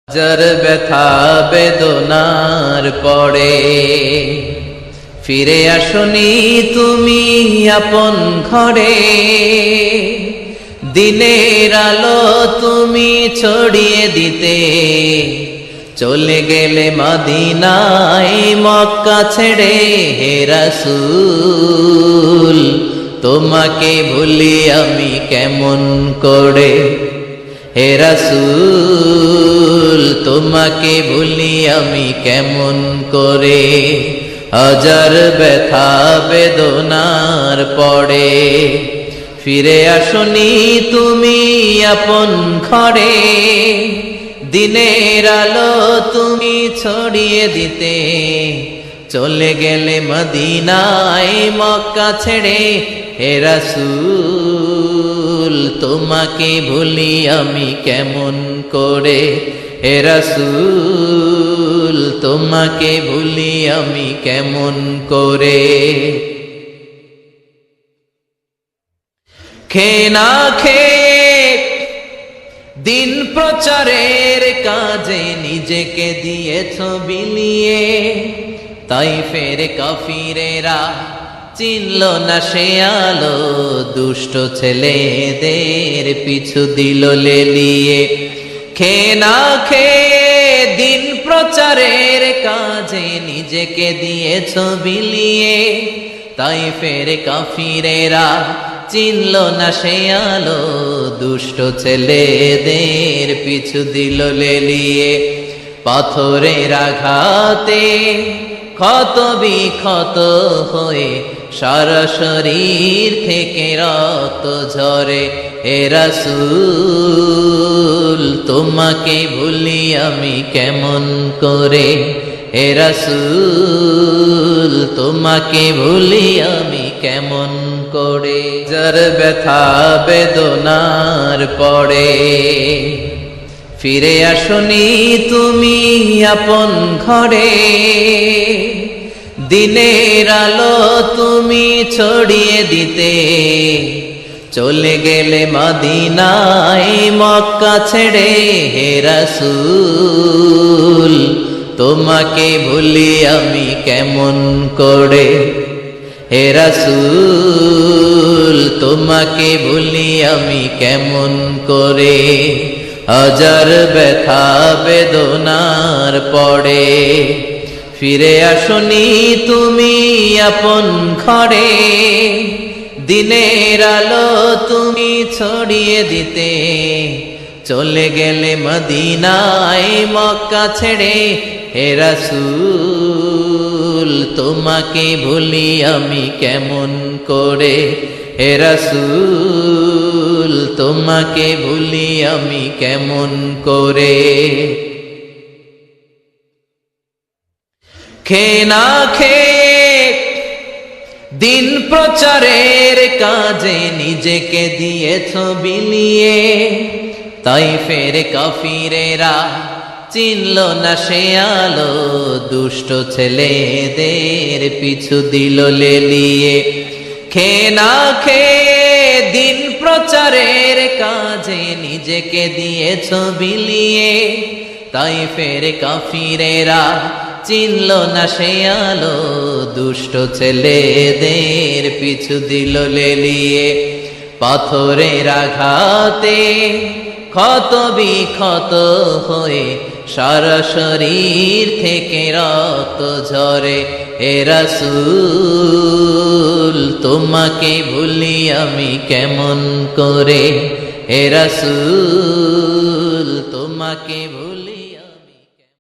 হাজার ব্যথা বেদনার পরে ফিরে আসনি তুমি আপন ঘরে। দিনের আলো তুমি ছড়িয়ে দিতে চলে গেলে মদিনায় মক্কা ছেড়ে। হে রাসূল তোমাকে ভুলি আমি কেমন করে। হে রাসূল তোমাকে ভুলি আমি কেমন করে। হাজার ব্যথা বেদনার পরে ফিরে আসনি তুমি আপন ঘরে। দিনের আলো তুমি ছড়িয়ে দিতে চলে গেলে মদিনায় মক্কা ছেড়ে। হে রাসূল তোমাকে ভুলি আমি কেমন করে। হে রাসূল তোমাকে ভুলি আমি কেমন করে। খেয়ে না খেয়ে দিন প্রচারের কাজে নিজেকে দিয়েছ বিলিয়ে। তাইফের কাফিরেরা চিনল না সে আলো, দুষ্ট ছেলেদের পিছু দিল লেলিয়ে। খেয়ে না খেয়ে দিন প্রচারের কাজে নিজেকে দিয়েছ বিলিয়ে। তাইফের কাফিরেরা চিনল না সে আলো, দুষ্ট ছেলেদের পিছু দিল লেলিয়ে। পাথরের আঘাতে ক্ষত বিক্ষত হয়ে সারা শরীর থেকে রক্ত ঝরে। হে রাসূল তোমাকে ভুলি আমি কেমন করে। হে রাসূল তোমাকে ভুলি আমি কেমন করে। যার ব্যথা বেদনার পরে ফিরে আসনি তুমি আপন ঘরে। দিনের আলো তুমি ছড়িয়ে দিতে চলে গেলে মদিনায় মক্কা ছেড়ে। হে রাসূল তোমাকে ভুলি আমি কেমন করে। হে রাসূল তোমাকে ভুলি আমি কেমন করে। হাজার ব্যথা বেদনার পরে ফিরে আসনি তুমি আপন ঘরে। দিনের আলো তুমি ছড়িয়ে দিতে চলে গেলে মদিনায় মক্কা ছেড়ে। হে রাসূল তোমাকে ভুলি আমি কেমন করে। হে রাসূল তোমাকে ভুলি আমি কেমন করে। খেয়ে না খেয়ে দিন প্রচারের কাজে নিজেকে দিয়েছ বিলিয়ে। তাইফের কাফিরেরা চিনল না সে আলো, দুষ্ট ছেলেদের পিছু দিল লেলিয়ে। খেয়ে না খেয়ে দিন প্রচারের কাজে নিজেকে দিয়েছ বিলিয়ে। তাইফের কাফিরেরা চিনল না সে আলো, দুষ্ট ছেলেদের পিছু দিল লেলিয়ে। পাথরের আঘাতে ক্ষত বিক্ষত হয়ে সারা শরীর থেকে রক্ত ঝরে। হে রাসূল তোমাকে ভুলি আমি কেমন করে। হে রাসূল তোমাকে ভুলি